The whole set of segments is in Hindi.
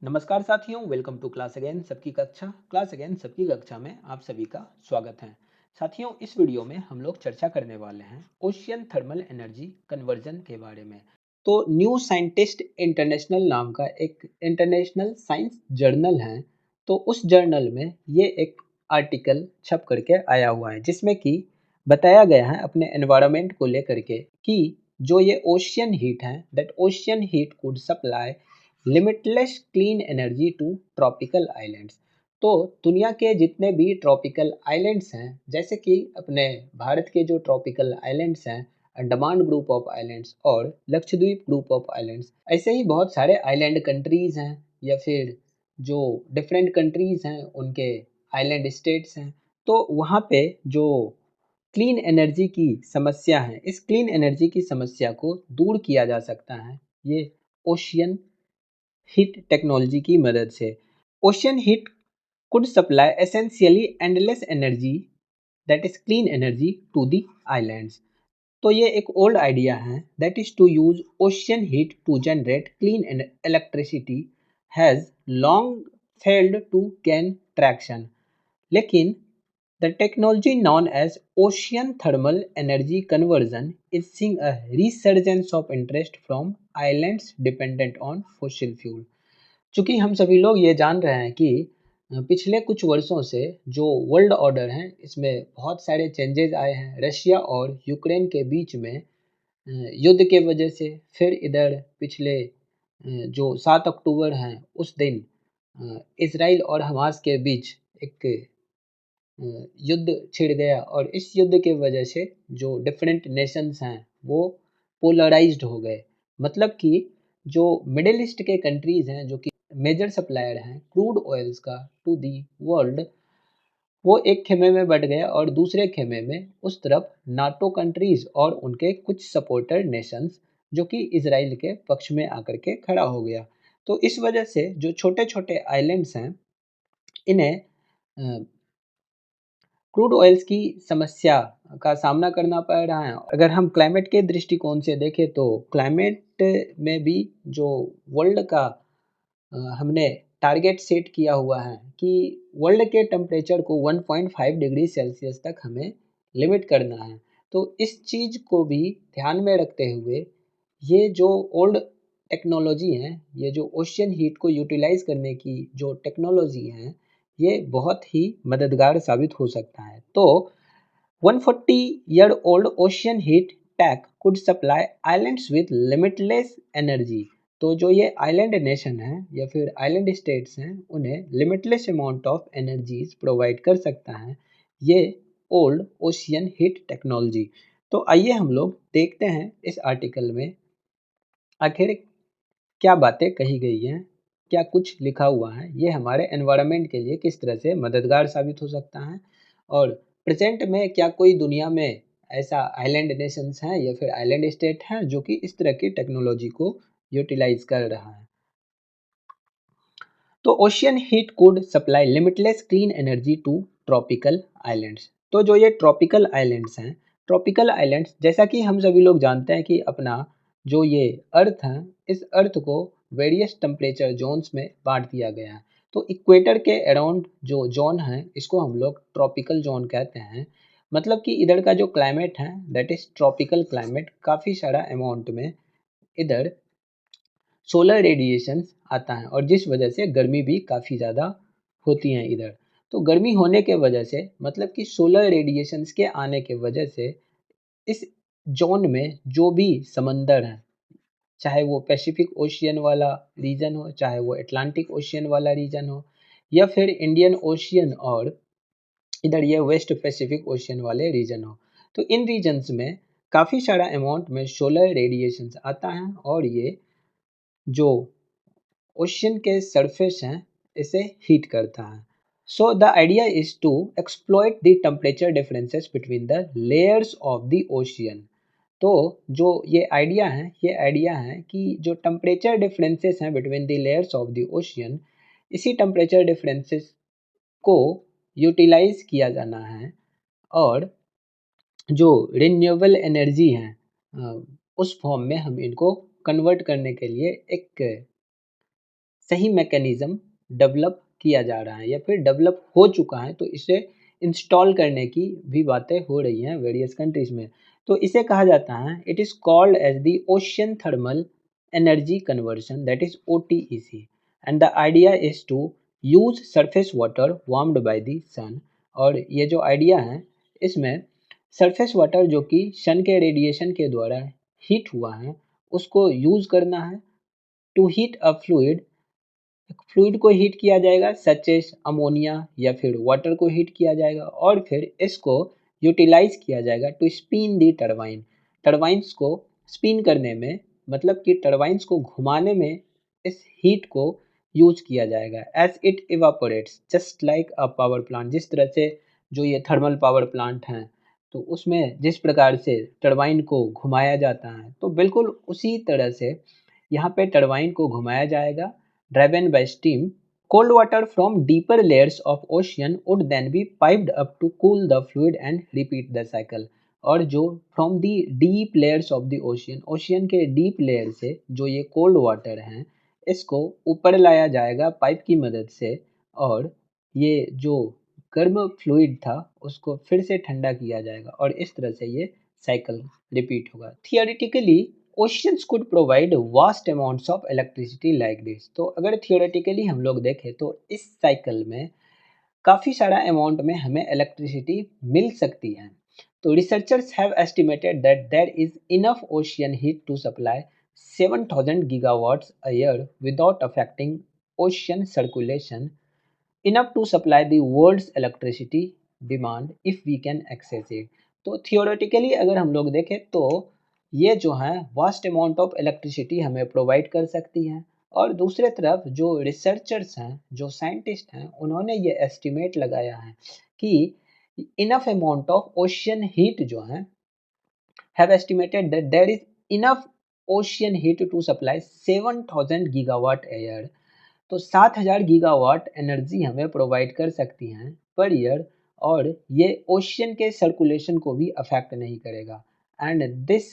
नमस्कार साथियों, वेलकम टू क्लास अगेन सबकी कक्षा में आप सभी का स्वागत है। साथियों, इस वीडियो में हम लोग चर्चा करने वाले हैं ओशियन थर्मल एनर्जी कन्वर्जन के बारे में। तो न्यू साइंटिस्ट इंटरनेशनल नाम का एक इंटरनेशनल साइंस जर्नल है। तो उस जर्नल में ये एक आर्टिकल छप करके आया हुआ है जिसमें कि बताया गया है अपने एनवायरनमेंट को लेकर के कि जो ये ओशियन हीट है that ocean heat could supply limitless clean energy to tropical islands. तो दुनिया के जितने भी ट्रॉपिकल आइलैंड्स हैं, जैसे कि अपने भारत के जो ट्रॉपिकल आइलैंड्स हैं, अंडमान ग्रुप ऑफ आइलैंड्स और लक्षद्वीप ग्रुप ऑफ आइलैंड्स, ऐसे ही बहुत सारे आइलैंड कंट्रीज हैं या फिर जो डिफरेंट कंट्रीज हैं उनके आइलैंड स्टेट्स हैं। तो वहाँ पे जो क्लीन एनर्जी की समस्या है, इस क्लीन एनर्जी की समस्या को दूर किया जा सकता है ये ओशियन हीट टेक्नोलॉजी की मदद से। Ocean heat could supply essentially endless energy, that is clean energy, to the islands. तो ये एक ओल्ड आइडिया है, that is to use ocean heat to generate clean electricity has long failed to gain traction. लेकिन the technology known as ocean thermal energy conversion is seeing a resurgence of interest from islands dependent on fossil fuel. चूंकि हम सभी लोग ये जान रहे हैं कि पिछले कुछ वर्षों से जो वर्ल्ड ऑर्डर है इसमें बहुत सारे चेंजेस आए हैं रशिया और यूक्रेन के बीच में युद्ध के वजह से। फिर इधर पिछले जो 7 अक्टूबर हैं उस दिन इसराइल और हमास के बीच एक युद्ध छिड़ गया और इस युद्ध के वजह से जो डिफरेंट नेशंस हैं वो पोलराइज्ड हो गए। मतलब कि जो मिडिल ईस्ट के कंट्रीज हैं जो कि मेजर सप्लायर हैं क्रूड ऑयल्स का टू दी वर्ल्ड, वो एक खेमे में बट गए और दूसरे खेमे में उस तरफ नाटो कंट्रीज और उनके कुछ सपोर्टर नेशंस जो कि इसराइल के पक्ष में आकर के खड़ा हो गया। तो इस वजह से जो छोटे छोटे आइलैंड्स हैं इन्हें क्रूड ऑयल्स की समस्या का सामना करना पड़ रहा है। अगर हम क्लाइमेट के दृष्टिकोण से देखें तो क्लाइमेट में भी जो वर्ल्ड का हमने टारगेट सेट किया हुआ है कि वर्ल्ड के टेम्परेचर को 1.5 डिग्री सेल्सियस तक हमें लिमिट करना है। तो इस चीज़ को भी ध्यान में रखते हुए ये जो ओल्ड टेक्नोलॉजी है, ये जो ओशियन हीट को यूटिलाइज करने की जो टेक्नोलॉजी है, ये बहुत ही मददगार साबित हो सकता है। तो 140-year-old ocean heat tech could supply islands with limitless energy। तो जो ये आइलैंड नेशन है या फिर आइलैंड स्टेट्स हैं उन्हें limitless amount of energies provide कर सकता है ये ओल्ड ओशियन हीट टेक्नोलॉजी। तो आइए हम लोग देखते हैं इस आर्टिकल में आखिर क्या बातें कही गई हैं, क्या कुछ लिखा हुआ है, ये हमारे एनवायरनमेंट के लिए किस तरह से मददगार साबित हो सकता है और प्रेजेंट में क्या कोई दुनिया में ऐसा आइलैंड नेशंस हैं या फिर आइलैंड स्टेट हैं जो कि इस तरह की टेक्नोलॉजी को यूटिलाइज कर रहा है। तो ocean heat could supply limitless clean energy to tropical islands. तो जो ये ट्रॉपिकल आइलैंड्स हैं, ट्रॉपिकल आइलैंड्स जैसा कि हम सभी लोग जानते हैं कि अपना जो ये अर्थ है, इस अर्थ को वेरियस टेम्परेचर जोन्स में बांट दिया गया है। तो इक्वेटर के अराउंड जो जोन है इसको हम लोग ट्रॉपिकल जोन कहते हैं। मतलब कि इधर का जो क्लाइमेट है दैट इज ट्रॉपिकल क्लाइमेट, काफ़ी सारा अमाउंट में इधर सोलर रेडिएशन आता है और जिस वजह से गर्मी भी काफ़ी ज़्यादा होती है इधर। तो गर्मी होने के वजह से मतलब कि सोलर रेडिएशंस के आने के वजह से इस जोन में जो भी समंदर है, चाहे वो पैसिफिक ओशियन वाला रीजन हो, चाहे वो अटलांटिक ओशियन वाला रीजन हो या फिर इंडियन ओशियन और इधर ये वेस्ट पैसिफिक ओशियन वाले रीजन हो, तो इन रीजन्स में काफ़ी सारा अमाउंट में सोलर रेडिएशंस आता है और ये जो ओशियन के सरफेस हैं इसे हीट करता है। So the idea is to exploit the temperature differences between the layers of the ocean. तो जो ये आइडिया है कि जो टेम्परेचर डिफरेंसेस हैं between the layers of the ocean, इसी टेम्परेचर डिफरेंसेस को यूटिलाइज किया जाना है और जो रिन्यूएबल एनर्जी है उस फॉर्म में हम इनको कन्वर्ट करने के लिए एक सही मैकेनिज्म डेवलप किया जा रहा है या फिर डेवलप हो चुका है, तो इसे इंस्टॉल करने की भी बातें हो रही हैं वेरियस कंट्रीज में। तो इसे कहा जाता है, it is called as the ocean thermal energy conversion, that is OTEC, and the idea is to use surface water warmed by the sun. और ये जो आइडिया है, इसमें सरफेस वाटर जो कि सन के रेडिएशन के द्वारा हीट हुआ है, उसको यूज करना है to heat a fluid. Fluid को हीट किया जाएगा, सच एज अमोनिया या फिर वाटर को हीट किया जाएगा, और फिर इसको यूटिलाइज किया जाएगा to spin the turbine. Turbines को स्पिन करने में, मतलब कि टरबाइंस को घुमाने में इस हीट को यूज किया जाएगा as it evaporates just like a power plant. जिस तरह से जो ये थर्मल पावर प्लांट हैं, तो उसमें जिस प्रकार से टरबाइन को घुमाया जाता है, तो बिल्कुल उसी तरह से यहाँ पे टरबाइन को घुमाया जाएगा, driven by steam. Cold water from deeper layers of ocean would then be piped up to cool the fluid and repeat the cycle. और जो from the deep layers of the ocean, ocean के deep layer से जो ये cold water हैं, इसको ऊपर लाया जाएगा पाइप की मदद से, और ये जो गर्म फ्लूइड था उसको फिर से ठंडा किया जाएगा, और इस तरह से ये साइकिल रिपीट होगा। Theoretically oceans could provide vast amounts of electricity like this. तो अगर थियोरेटिकली हम लोग देखें तो इस साइकिल में काफ़ी सारा अमाउंट में हमें इलेक्ट्रिसिटी मिल सकती है। तो researchers have estimated that there is enough ocean heat to supply 7000 gigawatts a year without affecting ocean circulation, enough to supply the world's electricity demand if we can access it। तो थियोरेटिकली अगर हम लोग देखें तो ये जो है वास्ट अमाउंट ऑफ इलेक्ट्रिसिटी हमें प्रोवाइड कर सकती हैं। और दूसरे तरफ जो रिसर्चर्स हैं, जो साइंटिस्ट हैं, उन्होंने ये एस्टिमेट लगाया है कि enough amount of ocean heat जो है, have estimated that there is enough ocean heat to supply 7000 gigawatt a year। तो 7000 गीगावाट एनर्जी हमें प्रोवाइड कर सकती हैं पर ईयर, और ये ओशियन के सर्कुलेशन को भी अफेक्ट नहीं करेगा। And this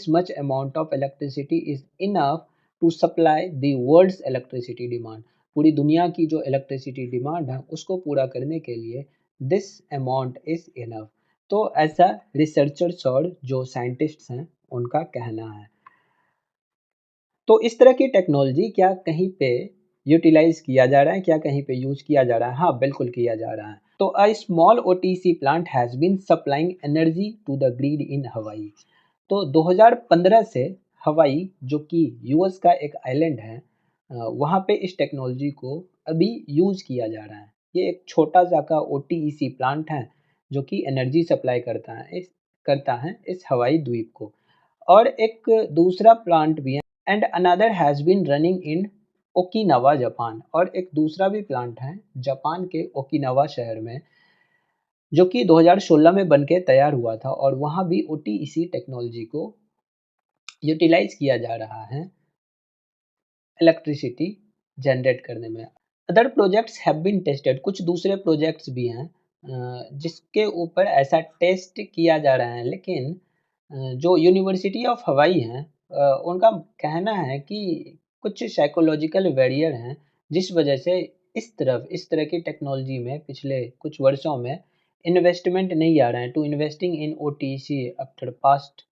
much amount of electricity is enough to supply the world's electricity demand. पूरी दुनिया की जो इलेक्ट्रिसिटी डिमांड है उसको पूरा करने के लिए दिस अमाउंट इज इनफ। तो ऐसा रिसर्चर्स और जो साइंटिस्ट्स हैं उनका कहना है। तो इस तरह की टेक्नोलॉजी क्या कहीं पे यूटिलाइज किया जा रहा है, क्या कहीं पे यूज किया जा रहा है? हाँ, बिल्कुल किया जा रहा है। तो a small OTC plant has been supplying energy to the grid in Hawaii. तो 2015 से हवाई, जो कि यूएस का एक आइलैंड है, वहाँ पे इस टेक्नोलॉजी को अभी यूज किया जा रहा है। ये एक छोटा सा का OTEC प्लांट है जो कि एनर्जी सप्लाई करता है इस हवाई द्वीप को। और एक दूसरा प्लांट भी है, and another has been running in Okinawa Japan. और एक दूसरा भी प्लांट है जापान के ओकिनावा शहर में, जो कि 2016 में बनके तैयार हुआ था, और वहाँ भी OTEC टेक्नोलॉजी को यूटिलाइज किया जा रहा है इलेक्ट्रिसिटी जनरेट करने में। Other projects have been tested, कुछ दूसरे प्रोजेक्ट्स भी हैं जिसके ऊपर ऐसा टेस्ट किया जा रहा है, लेकिन जो यूनिवर्सिटी ऑफ हवाई हैं, उनका कहना है कि कुछ साइकोलॉजिकल बैरियर हैं जिस वजह से इस तरह की टेक्नोलॉजी में पिछले कुछ वर्षों में इन्वेस्टमेंट नहीं आ रहा है to investing in OTC after past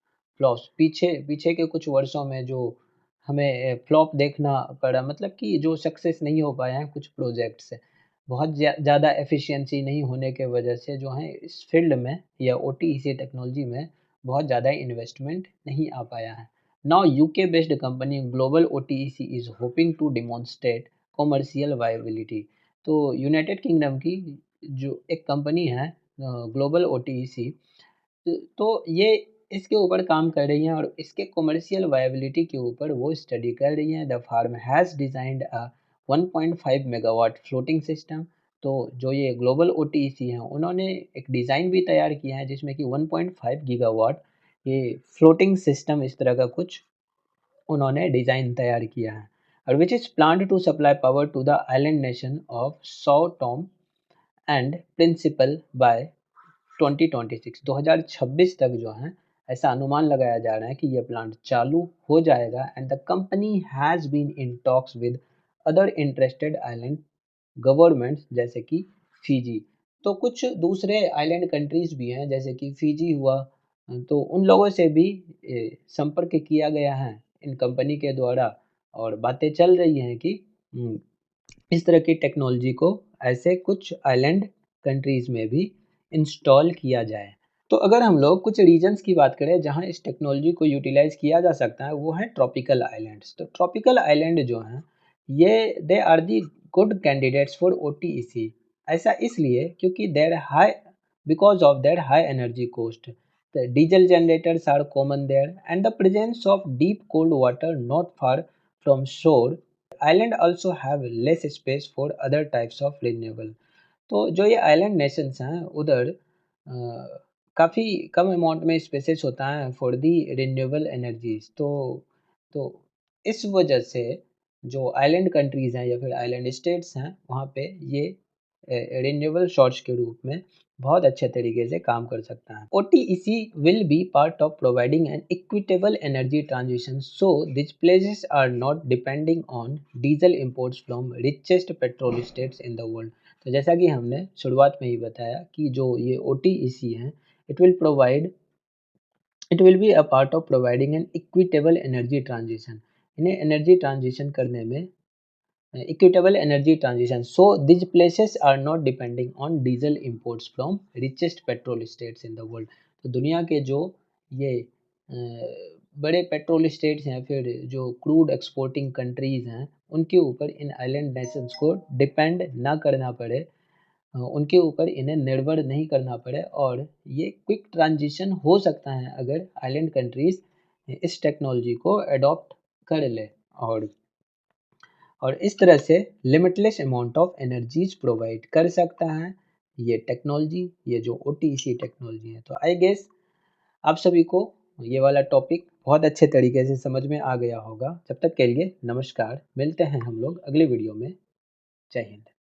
flops. पीछे पीछे के कुछ वर्षों में जो हमें फ्लॉप देखना पड़ा, मतलब कि जो सक्सेस नहीं हो पाए हैं कुछ प्रोजेक्ट्स, बहुत ज़्यादा एफिशिएंसी नहीं होने के वजह से जो है इस फील्ड में या OTEC टेक्नोलॉजी में बहुत ज़्यादा इन्वेस्टमेंट नहीं आ पाया है। Now UK based company global OTEC is hoping to demonstrate commercial viability. तो यूनाइटेड किंगडम की जो एक कंपनी है ग्लोबल OTEC, तो ये इसके ऊपर काम कर रही हैं और इसके कॉमर्शियल वायबिलिटी के ऊपर वो स्टडी कर रही हैं। The firm has designed a 1.5 megawatt floating system. तो जो ये ग्लोबल OTEC हैं, उन्होंने एक डिज़ाइन भी तैयार किया है जिसमें कि 1.5 गीगावाट ये फ्लोटिंग सिस्टम, इस तरह का कुछ उन्होंने डिज़ाइन तैयार किया है, और which is planned to supply power to the island nation of Sao Tome and Principe बाय 2026 तक जो है ऐसा अनुमान लगाया जा रहा है कि ये प्लांट चालू हो जाएगा and the company has been in talks with other interested island governments जैसे कि फिजी। तो कुछ दूसरे आइलैंड कंट्रीज भी हैं जैसे कि फिजी हुआ, तो उन लोगों से भी संपर्क किया गया है इन कंपनी के द्वारा और बातें चल रही हैं कि इस तरह की टेक्नोलॉजी को ऐसे कुछ आइलैंड कंट्रीज में भी इंस्टॉल किया जाए। तो अगर हम लोग कुछ रीजन्स की बात करें जहाँ इस टेक्नोलॉजी को यूटिलाइज किया जा सकता है वो है ट्रॉपिकल आइलैंड्स। तो ट्रॉपिकल आइलैंड जो हैं ये they are the good candidates for OTEC. ऐसा इसलिए क्योंकि their high because of their high energy cost, the diesel generators are common there and the presence of deep cold water not far from shore. Island also have less space for other types of renewable। तो जो ये आइलैंड नेशंस हैं उधर काफ़ी कम अमाउंट में स्पेसेस होता है फॉर दी रिन्यूएबल एनर्जीज। तो इस वजह से जो आइलैंड कंट्रीज़ हैं या फिर आइलैंड स्टेट्स हैं वहाँ पे ये रिन्यूएबल सोर्स के रूप में बहुत अच्छे तरीके से काम कर सकता है। OTEC will be part of providing an equitable energy transition so these places are not depending on diesel imports from richest petrol states in the world। तो जैसा कि हमने शुरुआत में ही बताया कि जो ये OTEC हैं it will be a part of providing N equitable energy transition. इन्हें एनर्जी ट्रांजिशन करने में equitable energy transition so these places are not depending on diesel imports from richest petrol states in the world। तो दुनिया के जो ये बड़े पेट्रोल स्टेट्स हैं फिर जो क्रूड एक्सपोर्टिंग कंट्रीज हैं उनके ऊपर इन आइलैंड नेशंस को डिपेंड ना करना पड़े, उनके ऊपर इन्हें निर्भर नहीं करना पड़े और ये क्विक ट्रांजिशन हो सकता है अगर आइलैंड कंट्रीज इस टेक्नोलॉजी को अडॉप्ट कर ले और इस तरह से limitless amount of energies provide कर सकता है ये टेक्नोलॉजी, ये जो OTEC टेक्नोलॉजी है। तो आई गेस आप सभी को ये वाला टॉपिक बहुत अच्छे तरीके से समझ में आ गया होगा। जब तक के लिए नमस्कार, मिलते हैं हम लोग अगले वीडियो में। जय हिंद।